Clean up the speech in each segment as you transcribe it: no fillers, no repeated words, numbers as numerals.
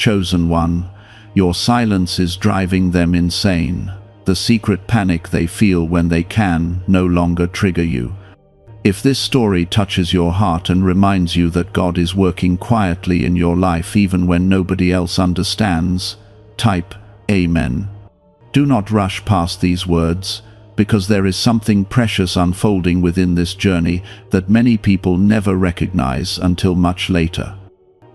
chosen one. Your silence is driving them insane. The secret panic they feel when they can no longer trigger you. If this story touches your heart and reminds you that God is working quietly in your life even when nobody else understands, type Amen. Do not rush past these words, because there is something precious unfolding within this journey that many people never recognize until much later.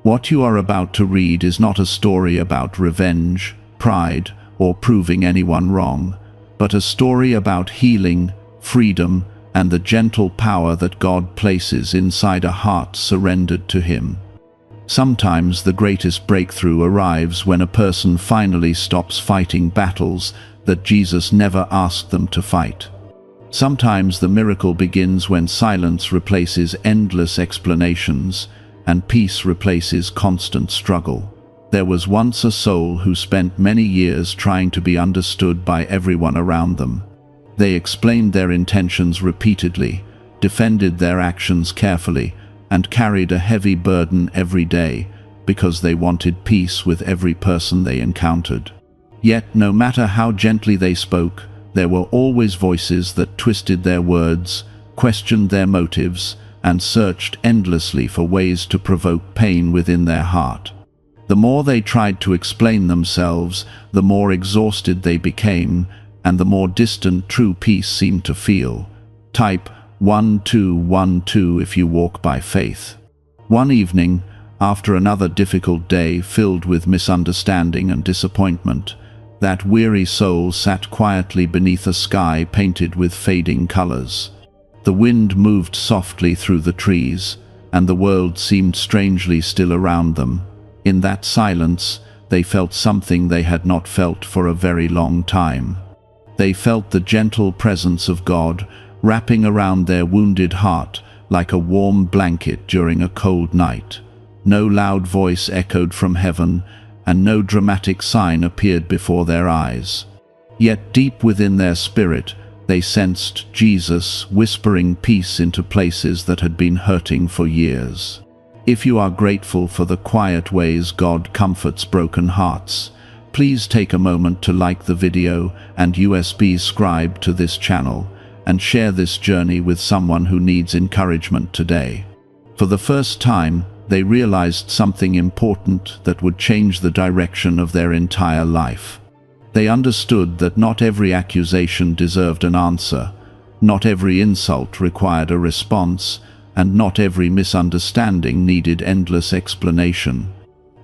What you are about to read is not a story about revenge, pride, or proving anyone wrong, but a story about healing, freedom, and the gentle power that God places inside a heart surrendered to Him. Sometimes the greatest breakthrough arrives when a person finally stops fighting battles that Jesus never asked them to fight. Sometimes the miracle begins when silence replaces endless explanations and peace replaces constant struggle. There was once a soul who spent many years trying to be understood by everyone around them. They explained their intentions repeatedly, defended their actions carefully, and carried a heavy burden every day because they wanted peace with every person they encountered. Yet, no matter how gently they spoke, there were always voices that twisted their words, questioned their motives, and searched endlessly for ways to provoke pain within their heart. The more they tried to explain themselves, the more exhausted they became, and the more distant true peace seemed to feel. Type 1212 if you walk by faith. One evening, after another difficult day filled with misunderstanding and disappointment, that weary soul sat quietly beneath a sky painted with fading colors. The wind moved softly through the trees, and the world seemed strangely still around them. In that silence, they felt something they had not felt for a very long time. They felt the gentle presence of God wrapping around their wounded heart like a warm blanket during a cold night. No loud voice echoed from heaven, and no dramatic sign appeared before their eyes. Yet deep within their spirit, they sensed Jesus whispering peace into places that had been hurting for years. If you are grateful for the quiet ways God comforts broken hearts, please take a moment to like the video and subscribe to this channel and share this journey with someone who needs encouragement today. For the first time, they realized something important that would change the direction of their entire life. They understood that not every accusation deserved an answer, not every insult required a response, and not every misunderstanding needed endless explanation.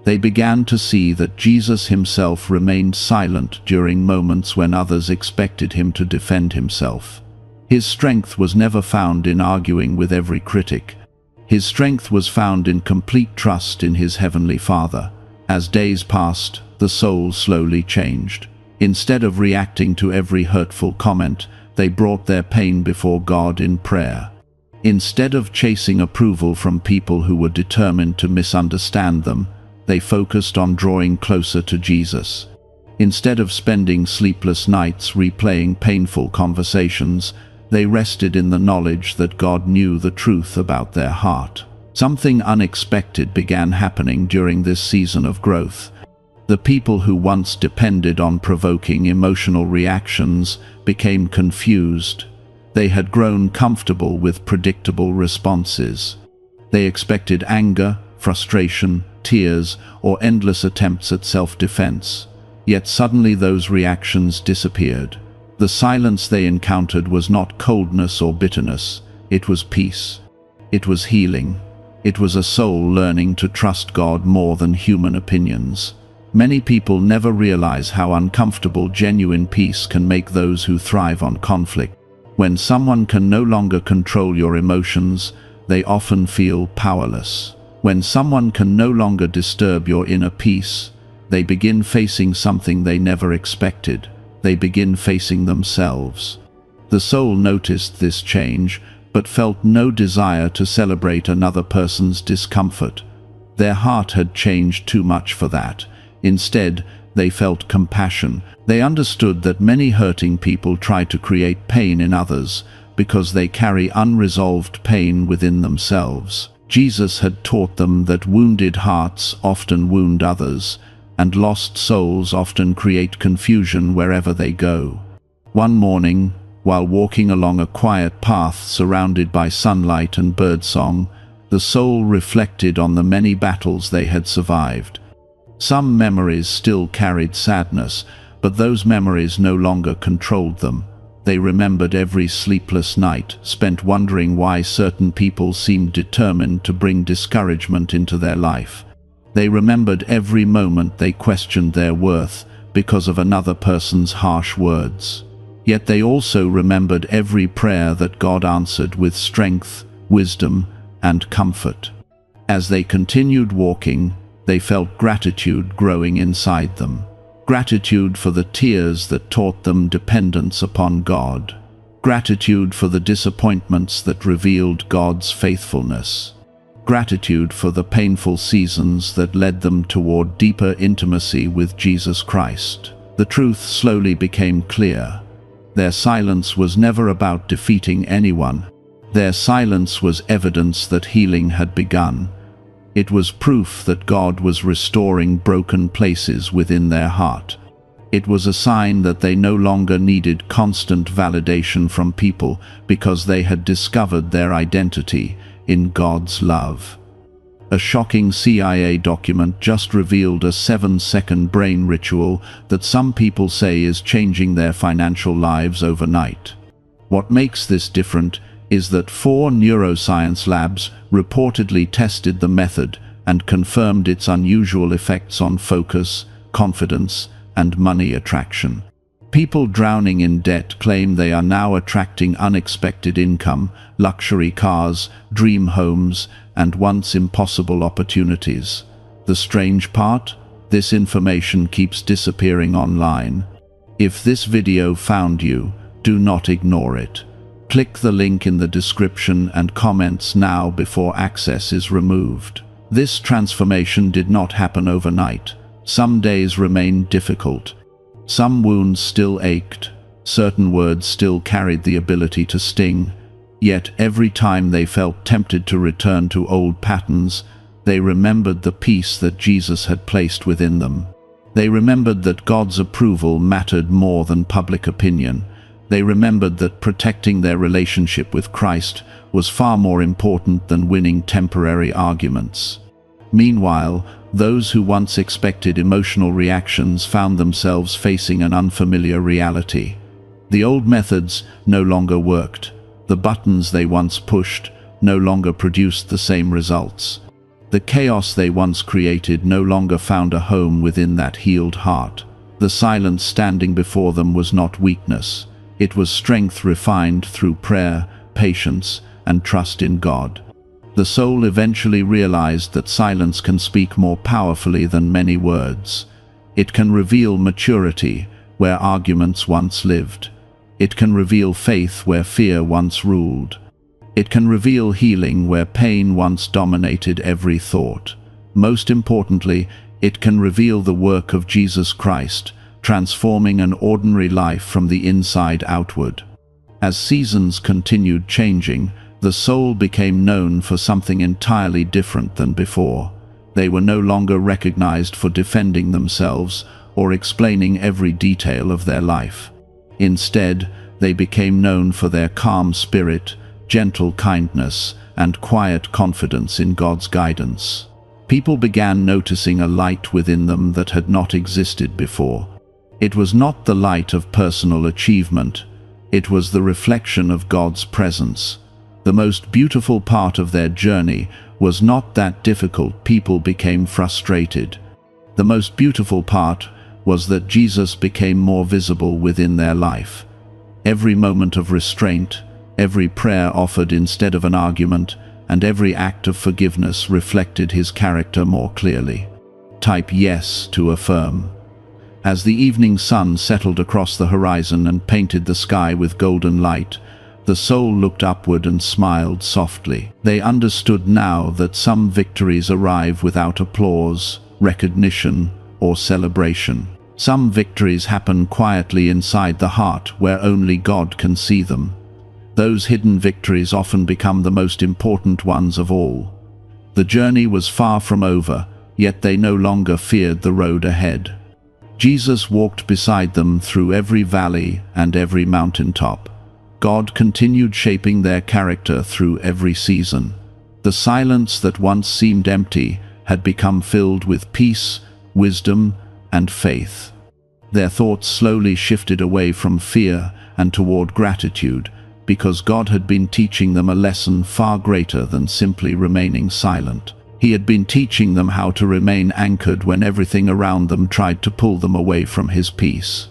They began to see that Jesus himself remained silent during moments when others expected him to defend himself. His strength was never found in arguing with every critic. His strength was found in complete trust in his heavenly Father. As days passed, the soul slowly changed. Instead of reacting to every hurtful comment, they brought their pain before God in prayer. Instead of chasing approval from people who were determined to misunderstand them, they focused on drawing closer to Jesus. Instead of spending sleepless nights replaying painful conversations, they rested in the knowledge that God knew the truth about their heart. Something unexpected began happening during this season of growth. The people who once depended on provoking emotional reactions became confused. They had grown comfortable with predictable responses. They expected anger, frustration, tears, or endless attempts at self-defense. Yet suddenly those reactions disappeared. The silence they encountered was not coldness or bitterness. It was peace. It was healing. It was a soul learning to trust God more than human opinions. Many people never realize how uncomfortable genuine peace can make those who thrive on conflict. When someone can no longer control your emotions, they often feel powerless. When someone can no longer disturb your inner peace, they begin facing something they never expected. They begin facing themselves. The soul noticed this change, but felt no desire to celebrate another person's discomfort. Their heart had changed too much for that. Instead, they felt compassion. They understood that many hurting people try to create pain in others because they carry unresolved pain within themselves. Jesus had taught them that wounded hearts often wound others, and lost souls often create confusion wherever they go. One morning, while walking along a quiet path surrounded by sunlight and birdsong, the soul reflected on the many battles they had survived. Some memories still carried sadness, but those memories no longer controlled them. They remembered every sleepless night, spent wondering why certain people seemed determined to bring discouragement into their life. They remembered every moment they questioned their worth because of another person's harsh words. Yet they also remembered every prayer that God answered with strength, wisdom, and comfort. As they continued walking, they felt gratitude growing inside them. Gratitude for the tears that taught them dependence upon God. Gratitude for the disappointments that revealed God's faithfulness. Gratitude for the painful seasons that led them toward deeper intimacy with Jesus Christ. The truth slowly became clear. Their silence was never about defeating anyone. Their silence was evidence that healing had begun. It was proof that God was restoring broken places within their heart. It was a sign that they no longer needed constant validation from people because they had discovered their identity in God's love. A shocking CIA document just revealed a 7-second brain ritual that some people say is changing their financial lives overnight. What makes this different is that 4 neuroscience labs reportedly tested the method and confirmed its unusual effects on focus, confidence, and money attraction. People drowning in debt claim they are now attracting unexpected income, luxury cars, dream homes, and once impossible opportunities. The strange part? This information keeps disappearing online. If this video found you, do not ignore it. Click the link in the description and comments now before access is removed. This transformation did not happen overnight. Some days remained difficult. Some wounds still ached. Certain words still carried the ability to sting. Yet every time they felt tempted to return to old patterns, they remembered the peace that Jesus had placed within them. They remembered that God's approval mattered more than public opinion. They remembered that protecting their relationship with Christ was far more important than winning temporary arguments. Meanwhile, those who once expected emotional reactions found themselves facing an unfamiliar reality. The old methods no longer worked. The buttons they once pushed no longer produced the same results. The chaos they once created no longer found a home within that healed heart. The silence standing before them was not weakness. It was strength refined through prayer, patience, and trust in God. The soul eventually realized that silence can speak more powerfully than many words. It can reveal maturity where arguments once lived. It can reveal faith where fear once ruled. It can reveal healing where pain once dominated every thought. Most importantly, it can reveal the work of Jesus Christ, transforming an ordinary life from the inside outward. As seasons continued changing, the soul became known for something entirely different than before. They were no longer recognized for defending themselves or explaining every detail of their life. Instead, they became known for their calm spirit, gentle kindness, and quiet confidence in God's guidance. People began noticing a light within them that had not existed before. It was not the light of personal achievement. It was the reflection of God's presence. The most beautiful part of their journey was not that difficult people became frustrated. The most beautiful part was that Jesus became more visible within their life. Every moment of restraint, every prayer offered instead of an argument, and every act of forgiveness reflected his character more clearly. Type yes to affirm. As the evening sun settled across the horizon and painted the sky with golden light, the soul looked upward and smiled softly. They understood now that some victories arrive without applause, recognition, or celebration. Some victories happen quietly inside the heart where only God can see them. Those hidden victories often become the most important ones of all. The journey was far from over, yet they no longer feared the road ahead. Jesus walked beside them through every valley and every mountaintop. God continued shaping their character through every season. The silence that once seemed empty had become filled with peace, wisdom, and faith. Their thoughts slowly shifted away from fear and toward gratitude, because God had been teaching them a lesson far greater than simply remaining silent. He had been teaching them how to remain anchored when everything around them tried to pull them away from His peace.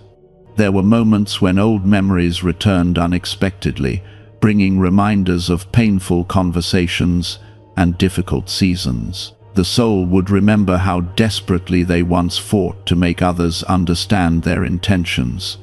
There were moments when old memories returned unexpectedly, bringing reminders of painful conversations and difficult seasons. The soul would remember how desperately they once fought to make others understand their intentions.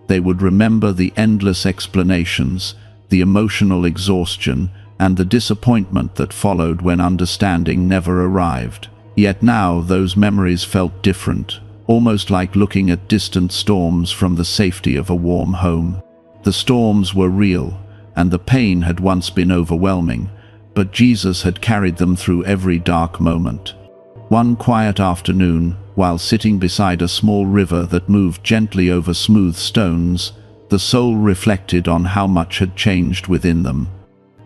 They would remember the endless explanations, the emotional exhaustion, and the disappointment that followed when understanding never arrived. Yet now those memories felt different, almost like looking at distant storms from the safety of a warm home. The storms were real, and the pain had once been overwhelming, but Jesus had carried them through every dark moment. One quiet afternoon, while sitting beside a small river that moved gently over smooth stones, the soul reflected on how much had changed within them.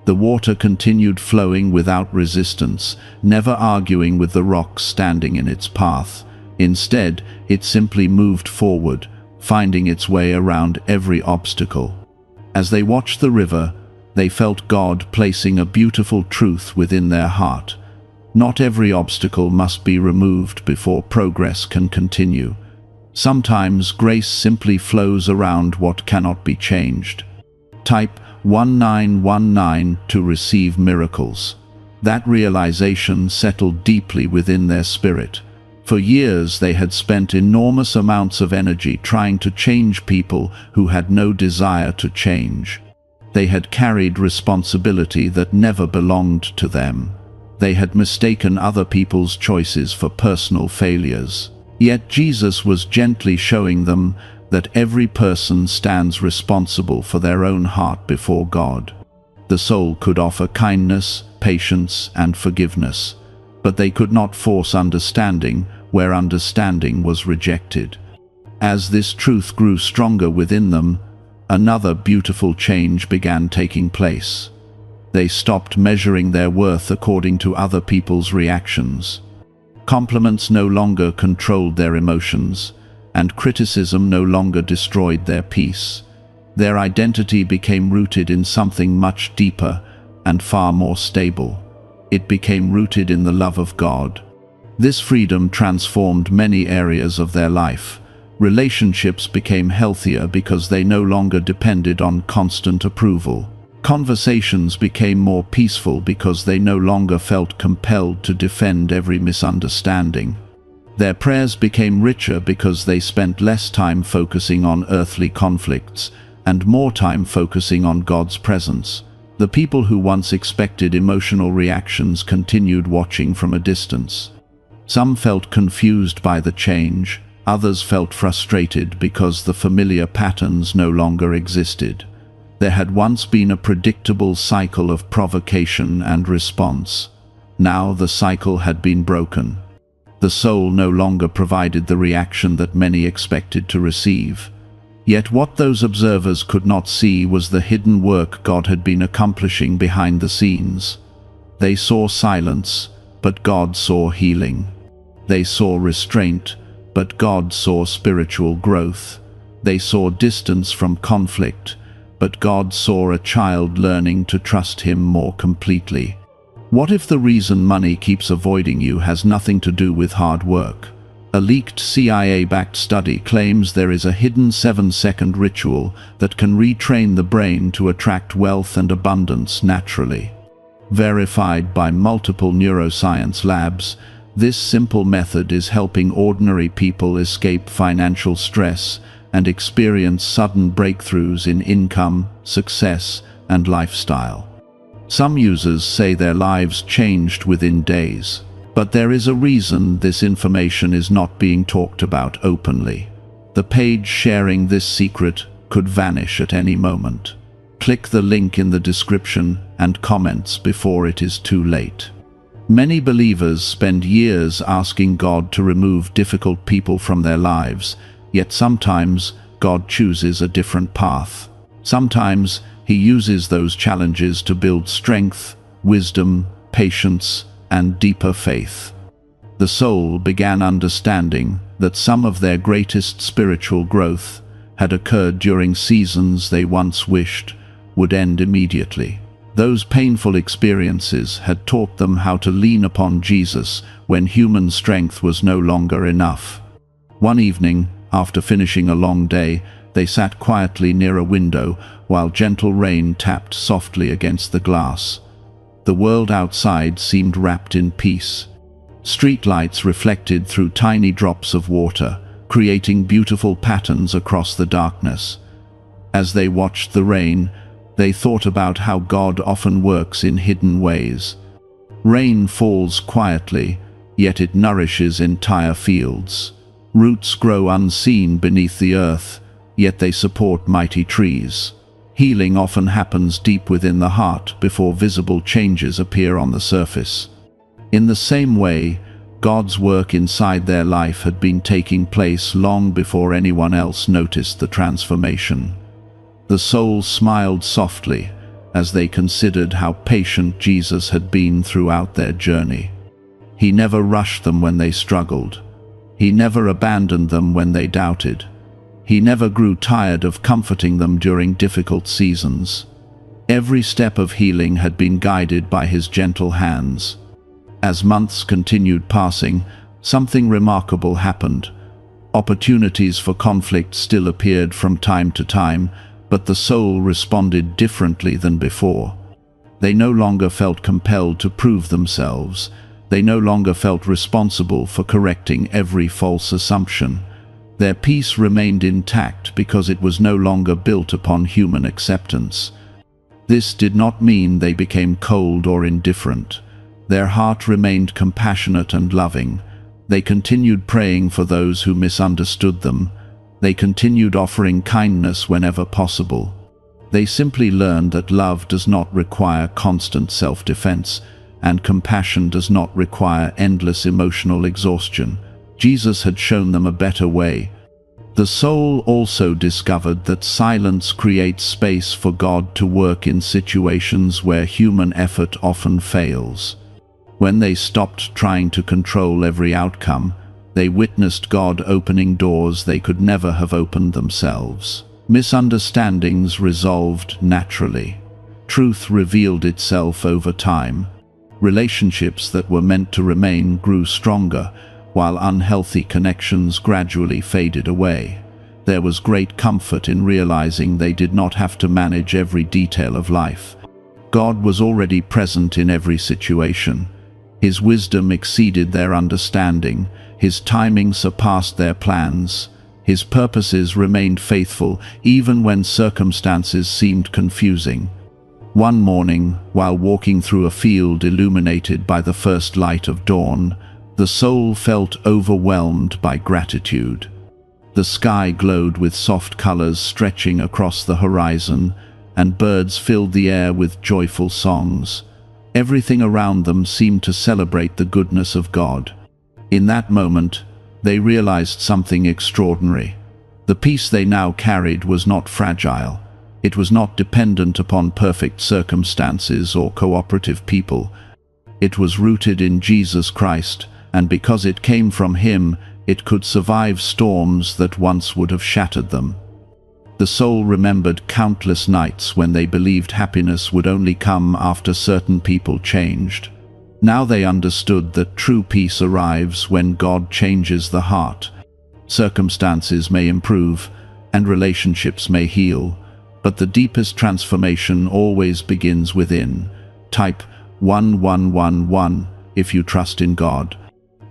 The water continued flowing without resistance, never arguing with the rocks standing in its path. Instead, it simply moved forward, finding its way around every obstacle. As they watched the river, they felt God placing a beautiful truth within their heart. Not every obstacle must be removed before progress can continue. Sometimes grace simply flows around what cannot be changed. Type 1919 to receive miracles. That realization settled deeply within their spirit. For years they had spent enormous amounts of energy trying to change people who had no desire to change. They had carried responsibility that never belonged to them. They had mistaken other people's choices for personal failures. Yet Jesus was gently showing them that every person stands responsible for their own heart before God. The soul could offer kindness, patience, and forgiveness, but they could not force understanding where understanding was rejected. As this truth grew stronger within them, another beautiful change began taking place. They stopped measuring their worth according to other people's reactions. Compliments no longer controlled their emotions, and criticism no longer destroyed their peace. Their identity became rooted in something much deeper and far more stable. It became rooted in the love of God. This freedom transformed many areas of their life. Relationships became healthier because they no longer depended on constant approval. Conversations became more peaceful because they no longer felt compelled to defend every misunderstanding. Their prayers became richer because they spent less time focusing on earthly conflicts and more time focusing on God's presence. The people who once expected emotional reactions continued watching from a distance. Some felt confused by the change, others felt frustrated because the familiar patterns no longer existed. There had once been a predictable cycle of provocation and response. Now the cycle had been broken. The soul no longer provided the reaction that many expected to receive. Yet what those observers could not see was the hidden work God had been accomplishing behind the scenes. They saw silence, but God saw healing. They saw restraint, but God saw spiritual growth. They saw distance from conflict, but God saw a child learning to trust Him more completely. What if the reason money keeps avoiding you has nothing to do with hard work? A leaked CIA-backed study claims there is a hidden 7-second ritual that can retrain the brain to attract wealth and abundance naturally. Verified by multiple neuroscience labs, this simple method is helping ordinary people escape financial stress and experience sudden breakthroughs in income, success, and lifestyle. Some users say their lives changed within days, but there is a reason this information is not being talked about openly. The page sharing this secret could vanish at any moment. Click the link in the description and comments before it is too late. Many believers spend years asking God to remove difficult people from their lives, yet sometimes God chooses a different path. Sometimes He uses those challenges to build strength, wisdom, patience, and deeper faith. The soul began understanding that some of their greatest spiritual growth had occurred during seasons they once wished would end immediately. Those painful experiences had taught them how to lean upon Jesus when human strength was no longer enough. One evening, after finishing a long day, they sat quietly near a window while gentle rain tapped softly against the glass. The world outside seemed wrapped in peace. Streetlights reflected through tiny drops of water, creating beautiful patterns across the darkness. As they watched the rain, they thought about how God often works in hidden ways. Rain falls quietly, yet it nourishes entire fields. Roots grow unseen beneath the earth, yet they support mighty trees. Healing often happens deep within the heart before visible changes appear on the surface. In the same way, God's work inside their life had been taking place long before anyone else noticed the transformation. The soul smiled softly as they considered how patient Jesus had been throughout their journey. He never rushed them when they struggled. He never abandoned them when they doubted. He never grew tired of comforting them during difficult seasons. Every step of healing had been guided by His gentle hands. As months continued passing, something remarkable happened. Opportunities for conflict still appeared from time to time, but the soul responded differently than before. They no longer felt compelled to prove themselves. They no longer felt responsible for correcting every false assumption. Their peace remained intact because it was no longer built upon human acceptance. This did not mean they became cold or indifferent. Their heart remained compassionate and loving. They continued praying for those who misunderstood them. They continued offering kindness whenever possible. They simply learned that love does not require constant self-defense, and compassion does not require endless emotional exhaustion. Jesus had shown them a better way. The soul also discovered that silence creates space for God to work in situations where human effort often fails. When they stopped trying to control every outcome, they witnessed God opening doors they could never have opened themselves. Misunderstandings resolved naturally. Truth revealed itself over time. Relationships that were meant to remain grew stronger, while unhealthy connections gradually faded away. There was great comfort in realizing they did not have to manage every detail of life. God was already present in every situation. His wisdom exceeded their understanding. His timing surpassed their plans. His purposes remained faithful even when circumstances seemed confusing. One morning, while walking through a field illuminated by the first light of dawn, the soul felt overwhelmed by gratitude. The sky glowed with soft colors stretching across the horizon, and birds filled the air with joyful songs. Everything around them seemed to celebrate the goodness of God. In that moment, they realized something extraordinary. The peace they now carried was not fragile. It was not dependent upon perfect circumstances or cooperative people. It was rooted in Jesus Christ, and because it came from Him, it could survive storms that once would have shattered them. The soul remembered countless nights when they believed happiness would only come after certain people changed. Now they understood that true peace arrives when God changes the heart. Circumstances may improve, and relationships may heal, but the deepest transformation always begins within. Type 1111 if you trust in God.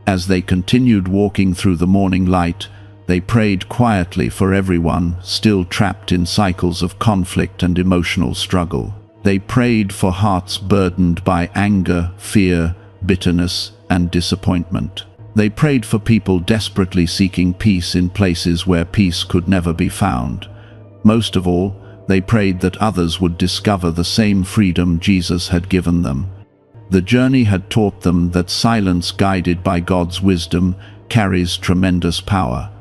As they continued walking through the morning light, they prayed quietly for everyone still trapped in cycles of conflict and emotional struggle. They prayed for hearts burdened by anger, fear, bitterness, and disappointment. They prayed for people desperately seeking peace in places where peace could never be found. Most of all, they prayed that others would discover the same freedom Jesus had given them. The journey had taught them that silence guided by God's wisdom carries tremendous power.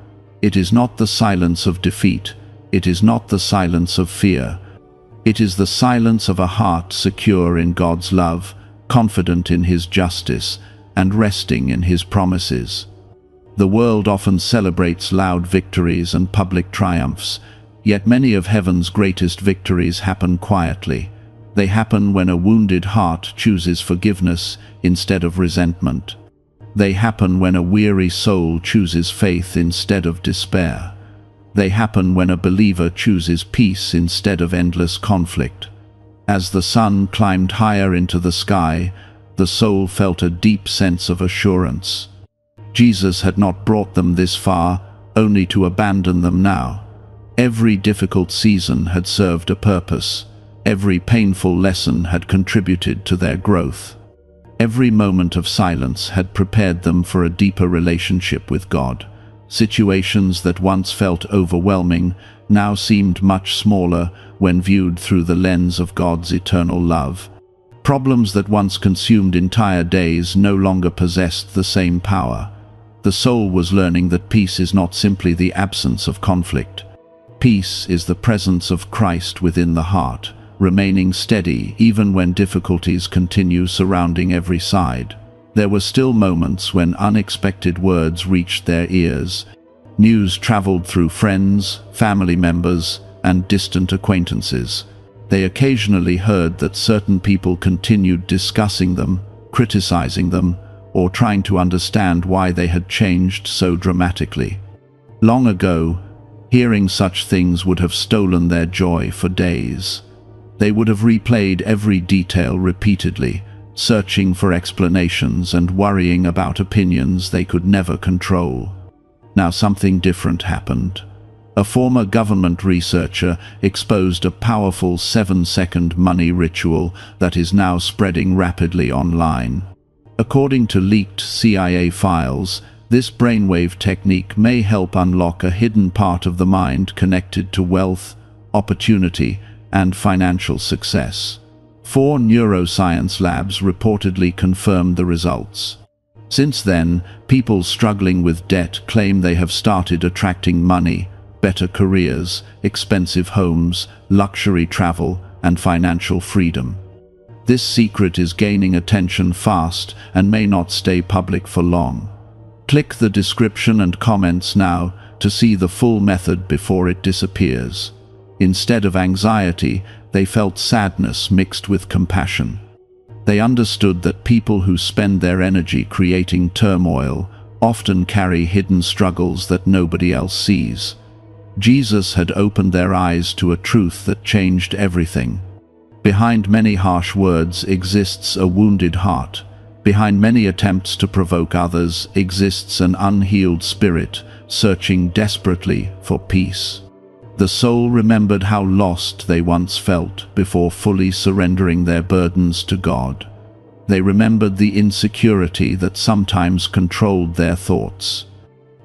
It is not the silence of defeat. It is not the silence of fear. It is the silence of a heart secure in God's love, confident in His justice, and resting in His promises. The world often celebrates loud victories and public triumphs, yet many of heaven's greatest victories happen quietly. They happen when a wounded heart chooses forgiveness instead of resentment. They happen when a weary soul chooses faith instead of despair. They happen when a believer chooses peace instead of endless conflict. As the sun climbed higher into the sky, the soul felt a deep sense of assurance. Jesus had not brought them this far, only to abandon them now. Every difficult season had served a purpose. Every painful lesson had contributed to their growth. Every moment of silence had prepared them for a deeper relationship with God. Situations that once felt overwhelming now seemed much smaller when viewed through the lens of God's eternal love. Problems that once consumed entire days no longer possessed the same power. The soul was learning that peace is not simply the absence of conflict. Peace is the presence of Christ within the heart, remaining steady even when difficulties continue surrounding every side. There were still moments when unexpected words reached their ears. News traveled through friends, family members, and distant acquaintances. They occasionally heard that certain people continued discussing them, criticizing them, or trying to understand why they had changed so dramatically. Long ago, hearing such things would have stolen their joy for days. They would have replayed every detail repeatedly, searching for explanations and worrying about opinions they could never control. Now something different happened. A former government researcher exposed a powerful 7-second money ritual that is now spreading rapidly online. According to leaked CIA files, this brainwave technique may help unlock a hidden part of the mind connected to wealth, opportunity, and financial success. 4 neuroscience labs reportedly confirmed the results. Since then, people struggling with debt claim they have started attracting money, better careers, expensive homes, luxury travel, and financial freedom. This secret is gaining attention fast and may not stay public for long. Click the description and comments now to see the full method before it disappears. Instead of anxiety, they felt sadness mixed with compassion. They understood that people who spend their energy creating turmoil often carry hidden struggles that nobody else sees. Jesus had opened their eyes to a truth that changed everything. Behind many harsh words exists a wounded heart. Behind many attempts to provoke others exists an unhealed spirit, searching desperately for peace. The soul remembered how lost they once felt before fully surrendering their burdens to God. They remembered the insecurity that sometimes controlled their thoughts.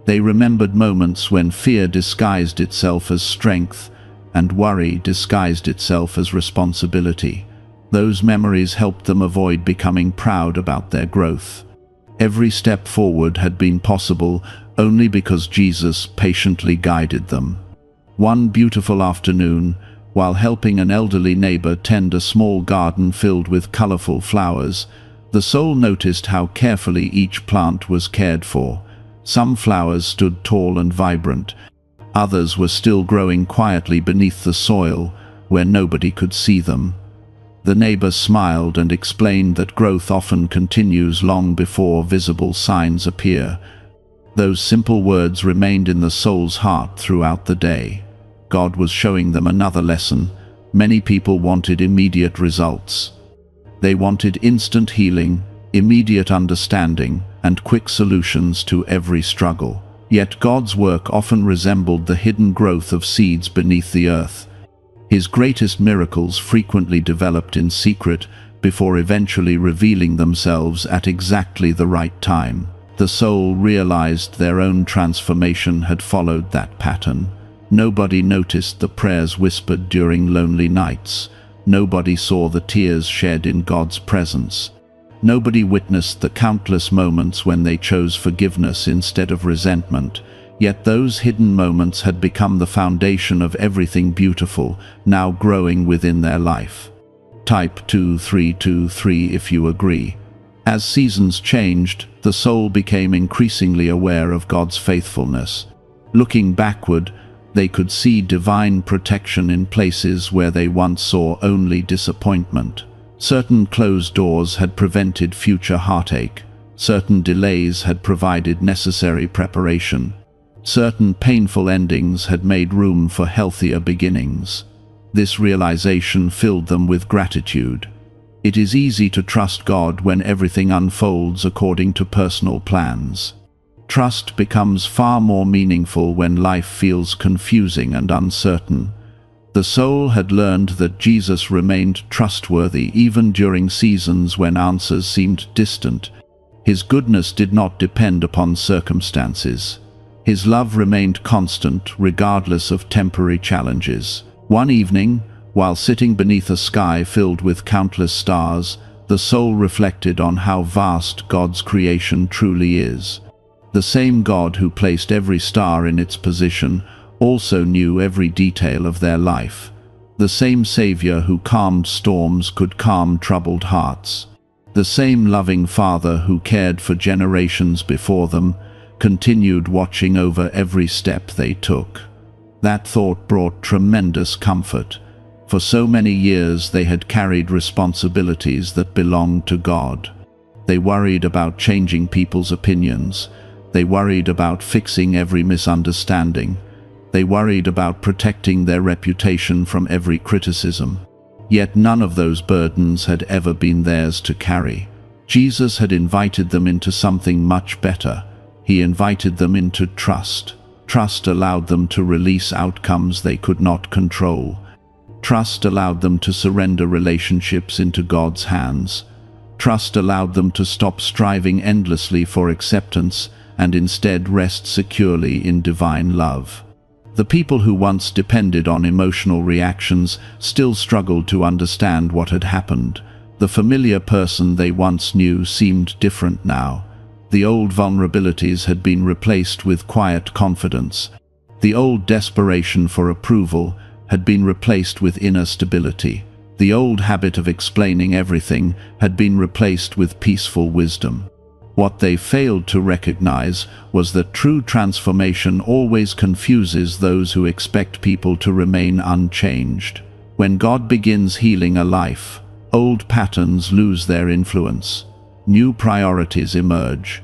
They remembered moments when fear disguised itself as strength and worry disguised itself as responsibility. Those memories helped them avoid becoming proud about their growth. Every step forward had been possible only because Jesus patiently guided them. One beautiful afternoon, while helping an elderly neighbor tend a small garden filled with colorful flowers, the soul noticed how carefully each plant was cared for. Some flowers stood tall and vibrant. Others were still growing quietly beneath the soil, where nobody could see them. The neighbor smiled and explained that growth often continues long before visible signs appear. Those simple words remained in the soul's heart throughout the day. God was showing them another lesson. Many people wanted immediate results. They wanted instant healing, immediate understanding, and quick solutions to every struggle. Yet God's work often resembled the hidden growth of seeds beneath the earth. His greatest miracles frequently developed in secret before eventually revealing themselves at exactly the right time. The soul realized their own transformation had followed that pattern. Nobody noticed the prayers whispered during lonely nights. Nobody saw the tears shed in God's presence. Nobody witnessed the countless moments when they chose forgiveness instead of resentment, yet those hidden moments had become the foundation of everything beautiful now growing within their life. Type 2323 if you agree. As seasons changed, the soul became increasingly aware of God's faithfulness. Looking backward, they could see divine protection in places where they once saw only disappointment. Certain closed doors had prevented future heartache. Certain delays had provided necessary preparation. Certain painful endings had made room for healthier beginnings. This realization filled them with gratitude. It is easy to trust God when everything unfolds according to personal plans. Trust becomes far more meaningful when life feels confusing and uncertain. The soul had learned that Jesus remained trustworthy even during seasons when answers seemed distant. His goodness did not depend upon circumstances. His love remained constant regardless of temporary challenges. One evening, while sitting beneath a sky filled with countless stars, the soul reflected on how vast God's creation truly is. The same God who placed every star in its position also knew every detail of their life. The same Savior who calmed storms could calm troubled hearts. The same loving Father who cared for generations before them continued watching over every step they took. That thought brought tremendous comfort. For so many years they had carried responsibilities that belonged to God. They worried about changing people's opinions. They worried about fixing every misunderstanding. They worried about protecting their reputation from every criticism. Yet none of those burdens had ever been theirs to carry. Jesus had invited them into something much better. He invited them into trust. Trust allowed them to release outcomes they could not control. Trust allowed them to surrender relationships into God's hands. Trust allowed them to stop striving endlessly for acceptance and instead rest securely in divine love. The people who once depended on emotional reactions still struggled to understand what had happened. The familiar person they once knew seemed different now. The old vulnerabilities had been replaced with quiet confidence. The old desperation for approval had been replaced with inner stability. The old habit of explaining everything had been replaced with peaceful wisdom. What they failed to recognize was that true transformation always confuses those who expect people to remain unchanged. When God begins healing a life, old patterns lose their influence. New priorities emerge.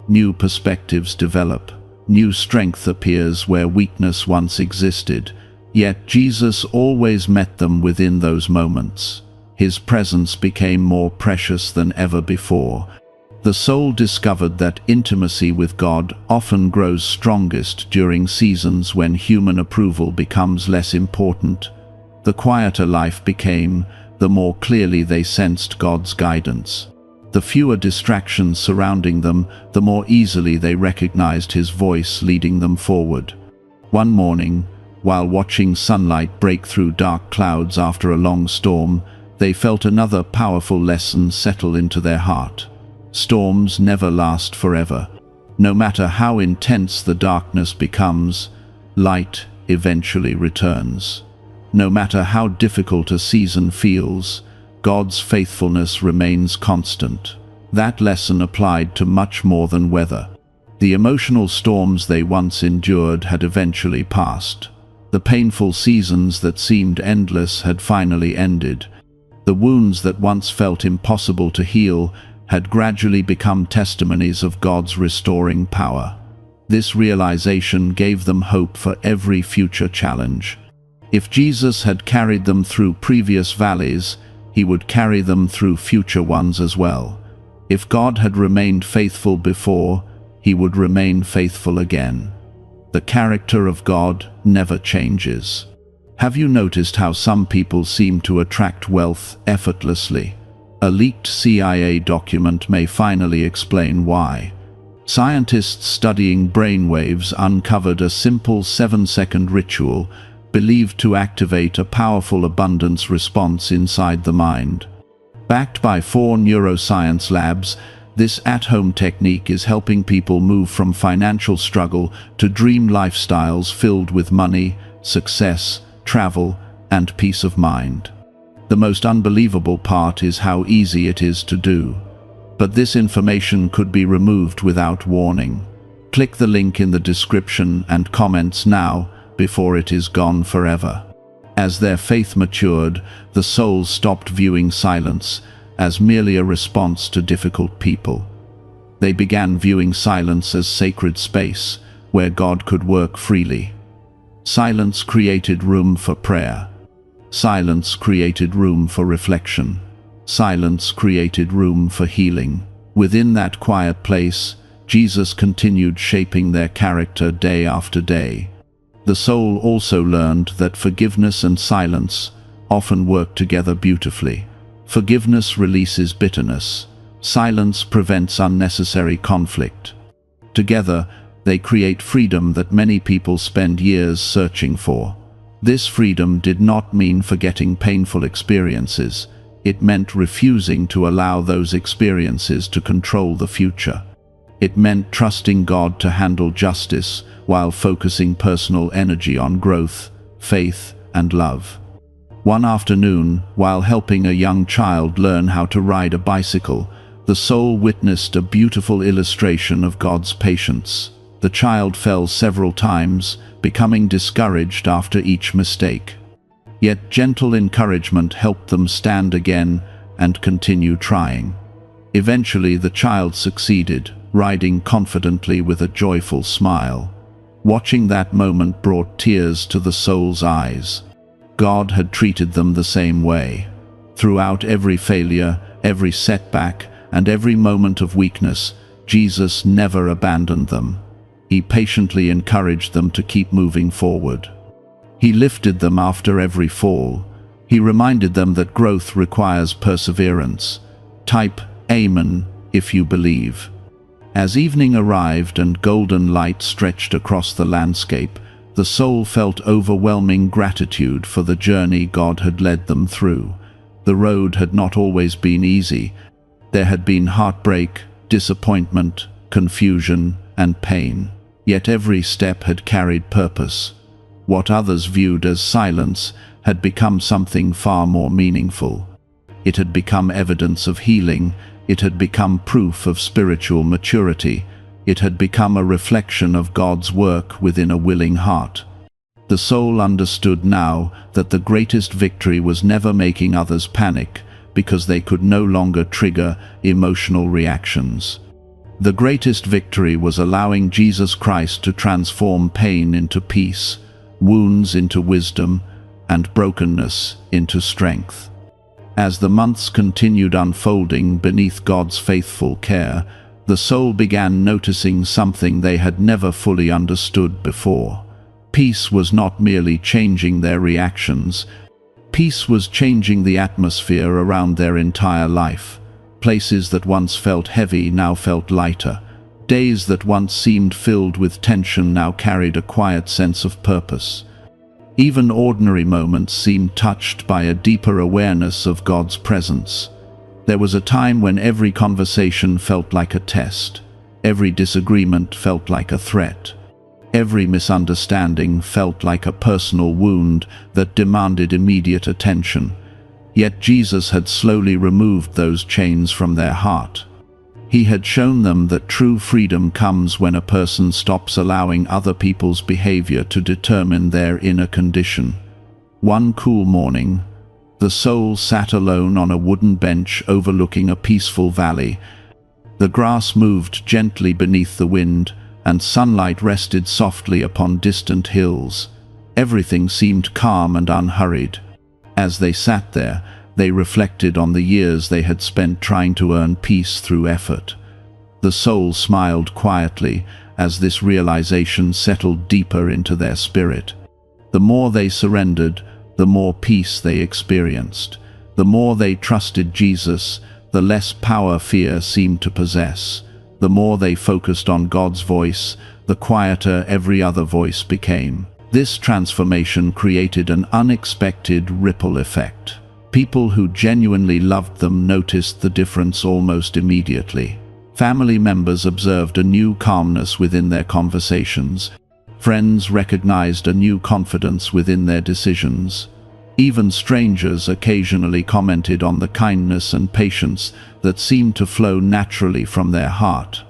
New perspectives develop. New strength appears where weakness once existed. Yet Jesus always met them within those moments. His presence became more precious than ever before. The soul discovered that intimacy with God often grows strongest during seasons when human approval becomes less important. The quieter life became, the more clearly they sensed God's guidance. The fewer distractions surrounding them, the more easily they recognized His voice leading them forward. One morning, while watching sunlight break through dark clouds after a long storm, they felt another powerful lesson settle into their heart. Storms never last forever. No matter how intense the darkness becomes, light eventually returns. No matter how difficult a season feels, God's faithfulness remains constant. That lesson applied to much more than weather. The emotional storms they once endured had eventually passed. The painful seasons that seemed endless had finally ended. The wounds that once felt impossible to heal had gradually become testimonies of God's restoring power. This realization gave them hope for every future challenge. If Jesus had carried them through previous valleys, He would carry them through future ones as well. If God had remained faithful before, He would remain faithful again. The character of God never changes. Have you noticed how some people seem to attract wealth effortlessly? A leaked CIA document may finally explain why. Scientists studying brainwaves uncovered a simple 7-second ritual believed to activate a powerful abundance response inside the mind. Backed by 4 neuroscience labs, this at-home technique is helping people move from financial struggle to dream lifestyles filled with money, success, travel, and peace of mind. The most unbelievable part is how easy it is to do. But this information could be removed without warning. Click the link in the description and comments now before it is gone forever. As their faith matured, the souls stopped viewing silence as merely a response to difficult people. They began viewing silence as sacred space, where God could work freely. Silence created room for prayer. Silence created room for reflection. Silence created room for healing. Within that quiet place, Jesus continued shaping their character day after day. The soul also learned that forgiveness and silence often work together beautifully. Forgiveness releases bitterness. Silence prevents unnecessary conflict. Together, they create freedom that many people spend years searching for. This freedom did not mean forgetting painful experiences. It meant refusing to allow those experiences to control the future. It meant trusting God to handle justice while focusing personal energy on growth, faith, and love. One afternoon, while helping a young child learn how to ride a bicycle, the soul witnessed a beautiful illustration of God's patience. The child fell several times, becoming discouraged after each mistake. Yet gentle encouragement helped them stand again and continue trying. Eventually, the child succeeded, riding confidently with a joyful smile. Watching that moment brought tears to the soul's eyes. God had treated them the same way. Throughout every failure, every setback, and every moment of weakness, Jesus never abandoned them. He patiently encouraged them to keep moving forward. He lifted them after every fall. He reminded them that growth requires perseverance. Type Amen if you believe. As evening arrived and golden light stretched across the landscape, the soul felt overwhelming gratitude for the journey God had led them through. The road had not always been easy. There had been heartbreak, disappointment, confusion, and pain. Yet every step had carried purpose. What others viewed as silence had become something far more meaningful. It had become evidence of healing. It had become proof of spiritual maturity. It had become a reflection of God's work within a willing heart. The soul understood now that the greatest victory was never making others panic because they could no longer trigger emotional reactions. The greatest victory was allowing Jesus Christ to transform pain into peace, wounds into wisdom, and brokenness into strength. As the months continued unfolding beneath God's faithful care, the soul began noticing something they had never fully understood before. Peace was not merely changing their reactions. Peace was changing the atmosphere around their entire life. Places that once felt heavy now felt lighter. Days that once seemed filled with tension now carried a quiet sense of purpose. Even ordinary moments seemed touched by a deeper awareness of God's presence. There was a time when every conversation felt like a test. Every disagreement felt like a threat. Every misunderstanding felt like a personal wound that demanded immediate attention. Yet Jesus had slowly removed those chains from their heart. He had shown them that true freedom comes when a person stops allowing other people's behavior to determine their inner condition. One cool morning, the soul sat alone on a wooden bench overlooking a peaceful valley. The grass moved gently beneath the wind, and sunlight rested softly upon distant hills. Everything seemed calm and unhurried. As they sat there, they reflected on the years they had spent trying to earn peace through effort. The soul smiled quietly as this realization settled deeper into their spirit. The more they surrendered, the more peace they experienced. The more they trusted Jesus, the less power fear seemed to possess. The more they focused on God's voice, the quieter every other voice became. This transformation created an unexpected ripple effect. People who genuinely loved them noticed the difference almost immediately. Family members observed a new calmness within their conversations. Friends recognized a new confidence within their decisions. Even strangers occasionally commented on the kindness and patience that seemed to flow naturally from their heart.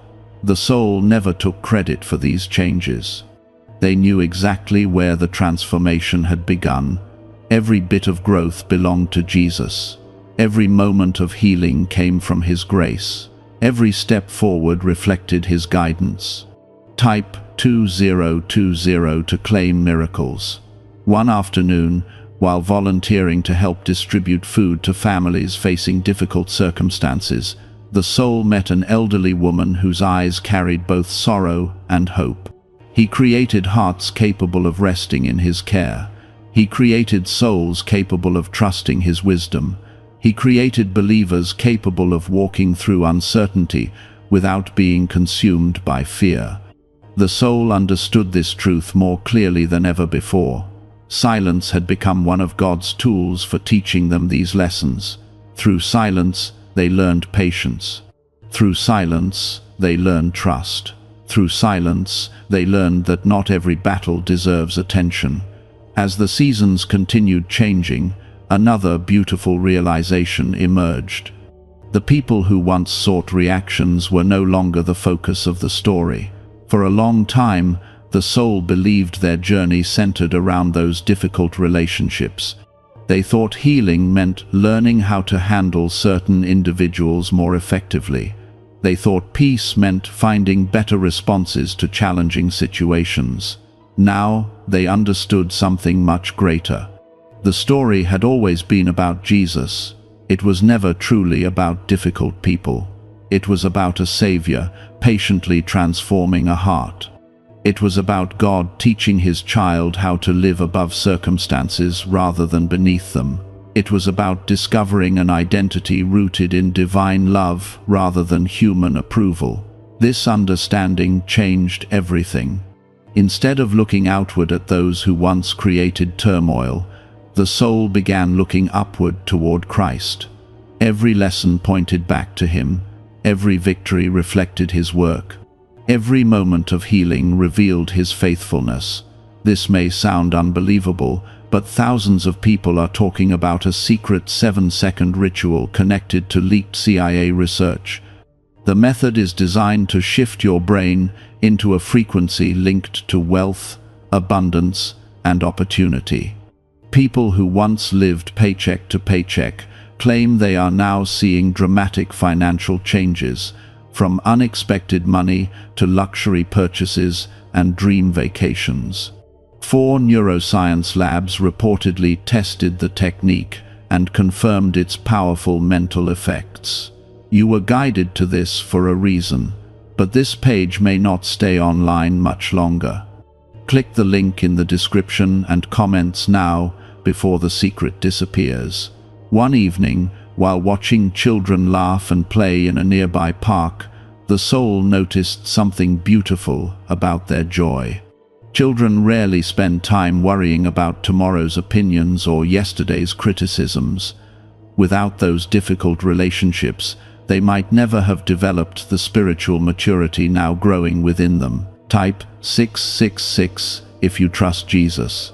The soul never took credit for these changes. They knew exactly where the transformation had begun. Every bit of growth belonged to Jesus. Every moment of healing came from His grace. Every step forward reflected His guidance. Type 2020 to claim miracles. One afternoon, while volunteering to help distribute food to families facing difficult circumstances, the soul met an elderly woman whose eyes carried both sorrow and hope. He created hearts capable of resting in His care. He created souls capable of trusting His wisdom. He created believers capable of walking through uncertainty without being consumed by fear. The soul understood this truth more clearly than ever before. Silence had become one of God's tools for teaching them these lessons. Through silence, they learned patience. Through silence, they learned trust. Through silence, they learned that not every battle deserves attention. As the seasons continued changing, another beautiful realization emerged. The people who once sought reactions were no longer the focus of the story. For a long time, the soul believed their journey centered around those difficult relationships. They thought healing meant learning how to handle certain individuals more effectively. They thought peace meant finding better responses to challenging situations. Now, they understood something much greater. The story had always been about Jesus. It was never truly about difficult people. It was about a Savior patiently transforming a heart. It was about God teaching His child how to live above circumstances rather than beneath them. It was about discovering an identity rooted in divine love rather than human approval. This understanding changed everything. Instead of looking outward at those who once created turmoil, the soul began looking upward toward Christ. Every lesson pointed back to Him. Every victory reflected His work. Every moment of healing revealed His faithfulness. This may sound unbelievable, but thousands of people are talking about a secret 7-second ritual connected to leaked CIA research. The method is designed to shift your brain into a frequency linked to wealth, abundance, and opportunity. People who once lived paycheck to paycheck claim they are now seeing dramatic financial changes, from unexpected money to luxury purchases and dream vacations. 4 neuroscience labs reportedly tested the technique and confirmed its powerful mental effects. You were guided to this for a reason, but this page may not stay online much longer. Click the link in the description and comments now before the secret disappears. One evening, while watching children laugh and play in a nearby park, the soul noticed something beautiful about their joy. Children rarely spend time worrying about tomorrow's opinions or yesterday's criticisms. Without those difficult relationships, they might never have developed the spiritual maturity now growing within them. Type 666 if you trust Jesus.